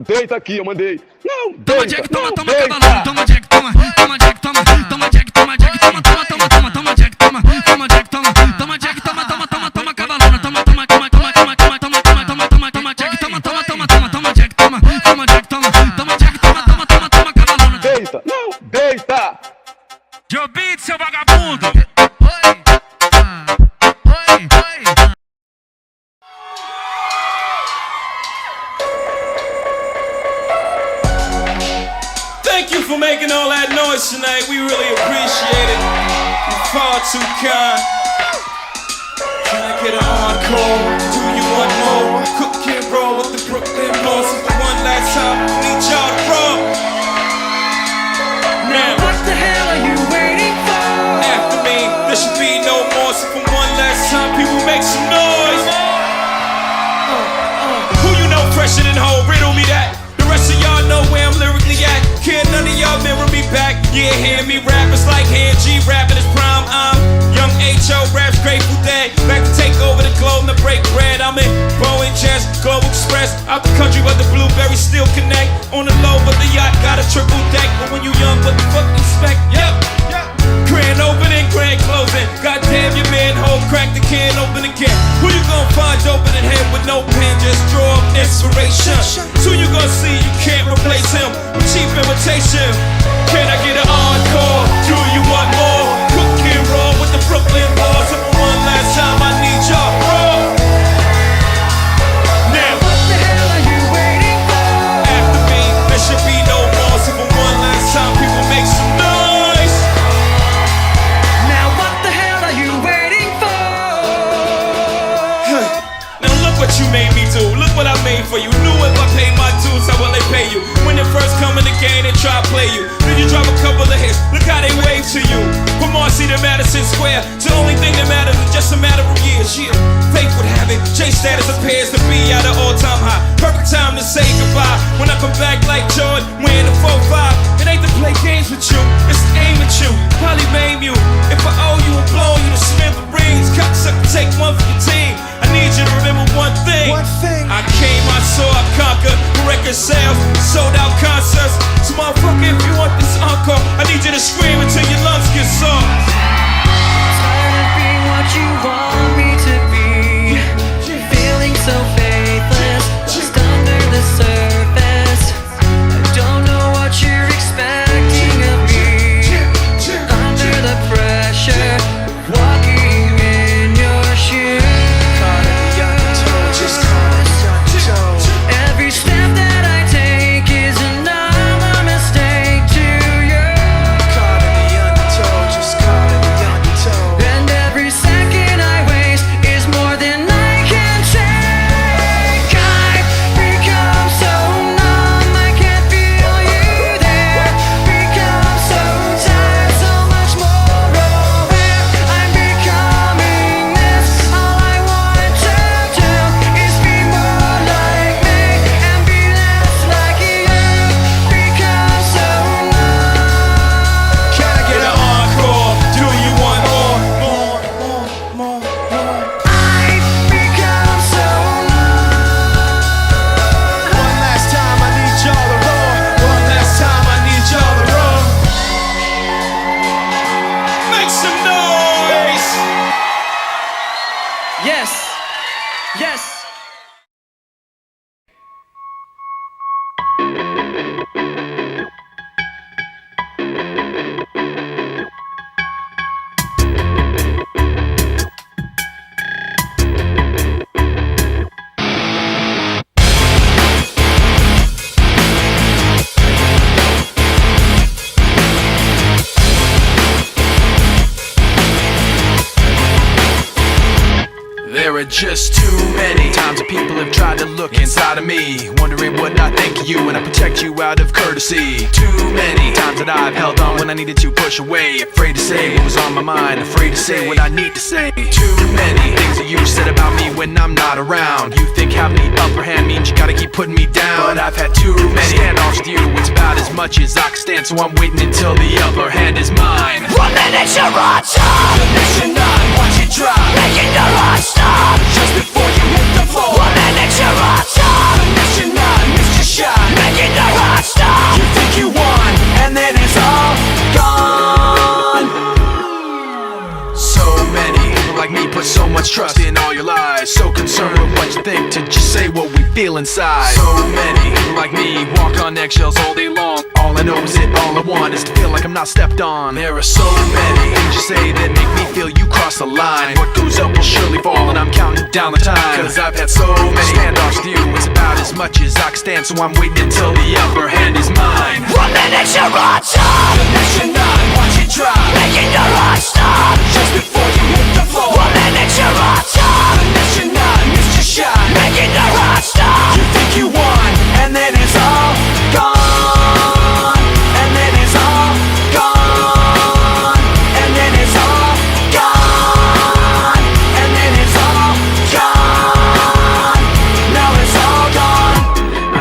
Deita aqui, eu mandei. Não, toma deita, Jack, toma, não, toma, deita. cavalão, toma Jack, toma Jack, toma Jack, toma Jack, toma, toma, toma, toma, toma Jack, toma Jack, toma Jack, toma cavalão, toma Jack, toma Jack, toma cavalão. Deita, não, deita. Joe Beat, seu vagabundo. Thank you for making all that noise tonight. We really appreciate it. You're far too kind. Can I get an encore? Do you want more? Cook and roll with the Brooklyn Boys. For one last time, need y'all to roll. Now, what the hell are you waiting for? After me, there should be no more. So for one last time, people make some noise. Who you know fresher than whole? Riddle me that. The rest of y'all know where I'm lyrically at. Can't none of y'all mirror me back. Yeah, hear me rap, it's like Hand G rapping his prime. I'm Young H.O. raps Grateful Dead. Back to take over the globe and to break bread. I'm in Boeing Jets, Global Express. Out the country but the blueberries still connect. On the low but the yacht got a triple deck. But when you young, what the fuck you expect? Yep. Grand opening, grand closing. Goddamn your manhole, crack the can open again. Who you gonna find open in head with no pen? Just draw up inspiration. Who you gonna see? You can't replace him with cheap imitation. Can I get an encore? Do you want more? Cook and roll with the Brooklyn Boys. So for one last time, I need y'all raw. Now, What the hell are you waiting for? after me, there should be no more. So for one last time, people make some noise. Now what the hell are you waiting for? Now look what you made me do. Look what I made for you. Knew if I paid my dues, how will they pay you? When they first come in the game, they try to play you. Then you drop a couple of hits. Look how they wave to you. From Marcy to Madison Square, the only thing that matters is just a matter of years. Yeah, fate would have it. J status appears to be at an all-time high. Perfect time to say goodbye. When I come back like Jordan, wearing the 4-5. It ain't to play games with you, it's to aim at you. Probably maim you. If I owe you and blow you to smith the rings, cocksucker, take one for your team. I need you to remember one thing. I came, I saw, I conquered. Record sales, sold out concerts. So motherfucker, if you want this encore, I need you to scream until your lungs get sore. Tired of being what you want me to be. Feeling so faithless, just under the surface. I don't know what you're expecting of me. Under the pressure, walking in your shoes. Every step that I take is another mistake to you. And every second I waste is more than I can take. I've become so numb, I can't feel you there. Become so tired, so much more aware. I'm becoming this. All I want to do is be more like me and be less like you. Become so numb. Can I get an encore? Do you want more? I've become so numb. One last time, I need y'all to roll. One last time, I need y'all to roll. Make some noise. Yes. Yes. There are just too many times that people have tried to look inside of me, wondering what I think of you and I protect you out of courtesy. Too many times that I've held on when I needed to push away, afraid to say what was on my mind, afraid to say what I need to say. Too many things that you said about me when I'm not around. You think having the upper hand means you gotta keep putting me down, but I've had too many standoffs with you. It's about as much as I can stand, so I'm waiting until the upper hand is mine. 1 minute you're on top, The next nine, watch it drop. making the rush stop. Just before you hit the floor, 1 minute you're on top, the next nine, missed your shot. lost trust in all your lies. So concerned with what you think to just say what we feel inside. So many people like me walk on eggshells all day long. All I know is it, all I want is to feel like I'm not stepped on. There are so many things you say that make me feel you cross the line. What goes up will surely fall, and I'm counting down the time. Cause I've had so many standoffs with you. It's about as much as I can stand, so I'm waiting until the upper hand is mine. 1 minute you're on top, The next you're not, watch it drop. making your heart stop. Just before you hit the floor. 1 minute you're on top, The next you're not, missed your shot. making your heart stop. You think you won, and then it's all gone. And then it's all gone. And then it's all gone. And then it's all gone. Now it's all gone.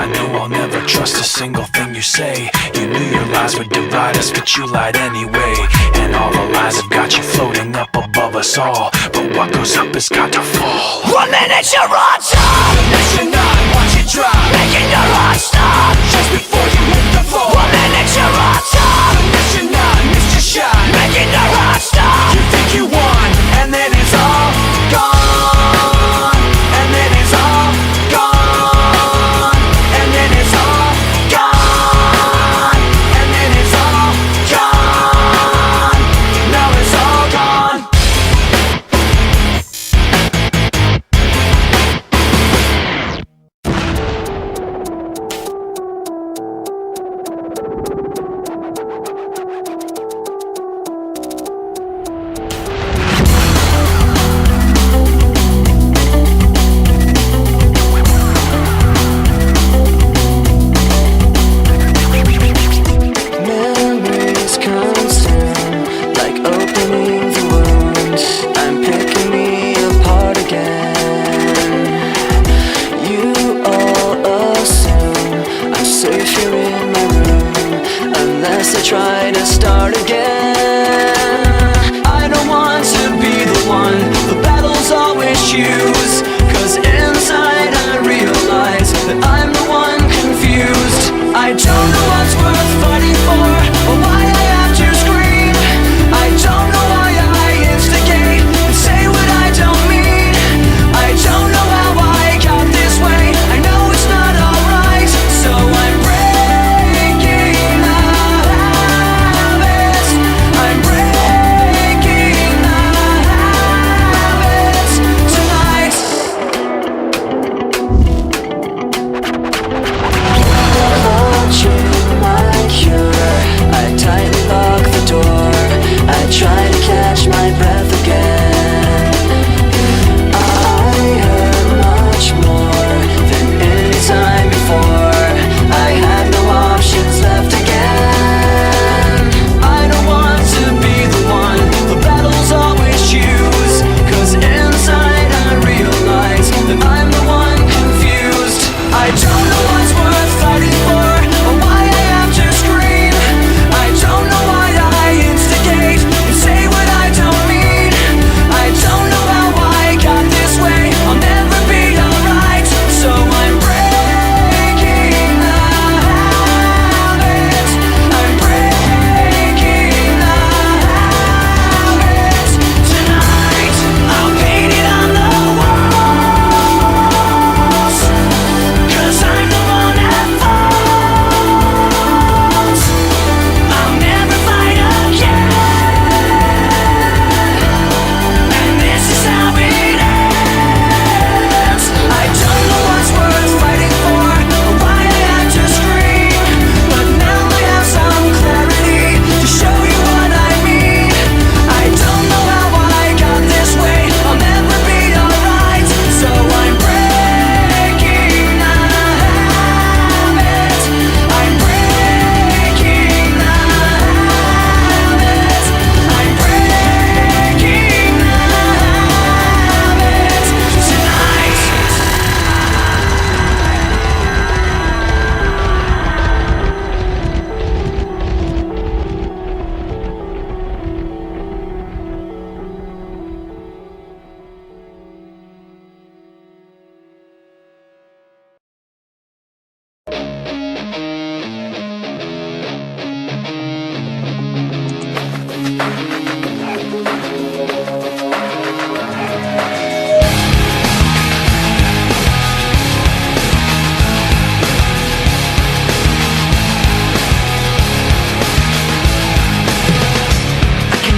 I know I'll never trust a single thing you say. You knew your lies would divide us, but you lied anyway. And all the lies have got you floating up above us all. But what goes up has got to fall. 1 minute you're on top, The next you're not, watch it drop. making your heart stop. Just before you hit the floor. 1 minute you're on top, The next you're not, missed your shot. making your heart stop. You think you won, and then it's all gone. And then it's all gone. And then it's all gone. And then it's all gone. Now it's all gone. Memories constant, like opening the wound. I'm picking me apart again. You all assume I'm safe here in my room, unless I try to start again. I don't want to be the one the battles always choose, 'cause inside I realize that I'm the one confused. I don't know what's worth fighting for, or why I have to scream. I don't know why I instigate and say what I don't mean. I don't know how I got this way. I know it's not alright, so I'm breaking the habits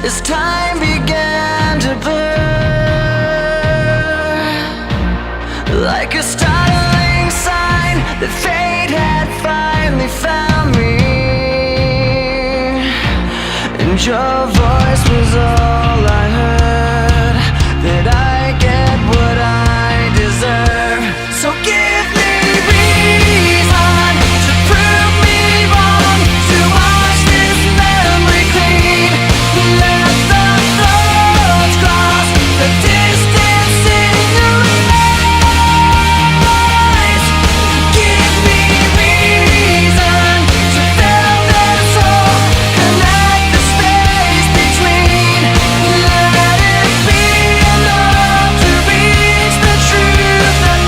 As time began to blur, like a startling sign that fate had finally found me, and your voice was all I heard, that I get what I deserve. So give me reason to prove me wrong, to wash this memory clean. Let the floods cross the distance in your eyes. Give me reason to fill this hole, connect the space between. Let it be enough to reach the truth that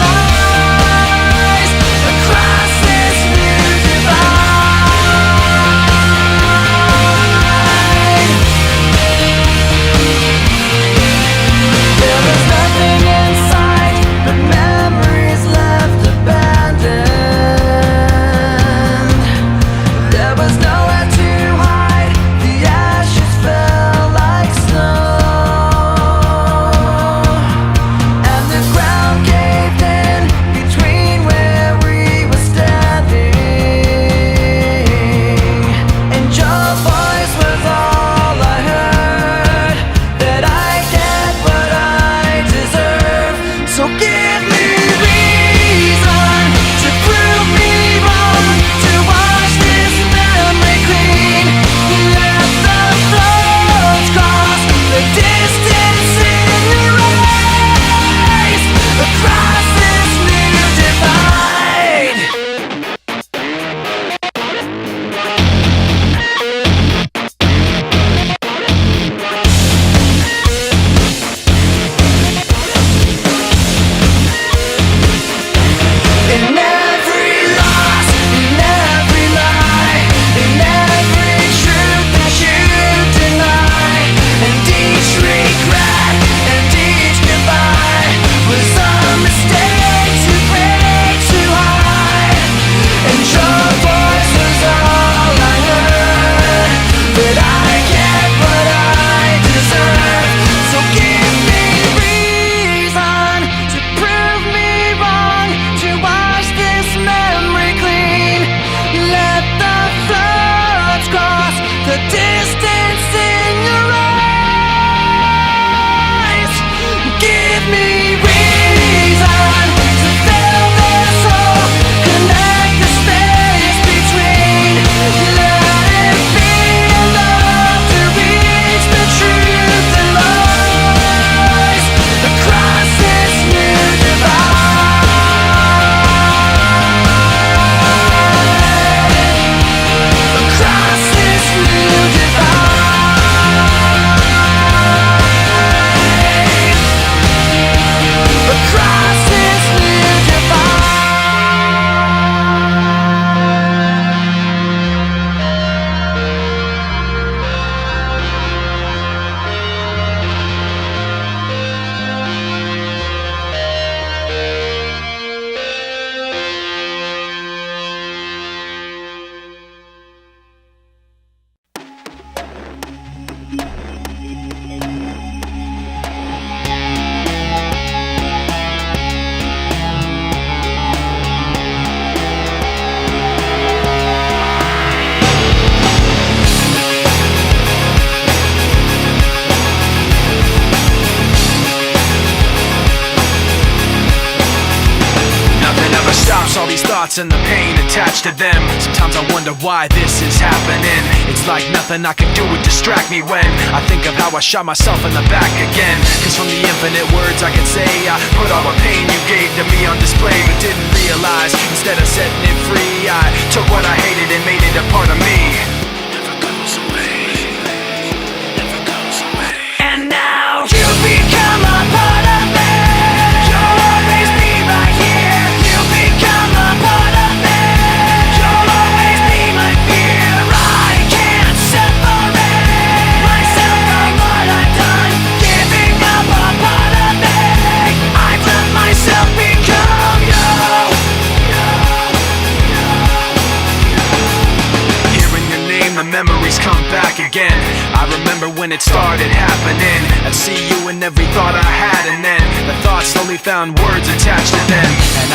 house, all these thoughts and the pain attached to them. Sometimes I wonder why this is happening. It's like nothing I can do would distract me when I think of how I shot myself in the back again. Cause from the infinite words I can say, I put all the pain you gave to me on display, but didn't realize instead of setting it free, I took what I hated and made it a part of me. Never goes away, never goes away. And now you become a part of me. You'll always be right here. You become a part of me. You'll always be my fear. I can't separate myself from what I've done. Giving up a part of me. I've let myself become you. Hearing your name, the memories come back again. I remember when it started happening. I'd see you in every thought I had, and then the thoughts slowly found words attached to them. And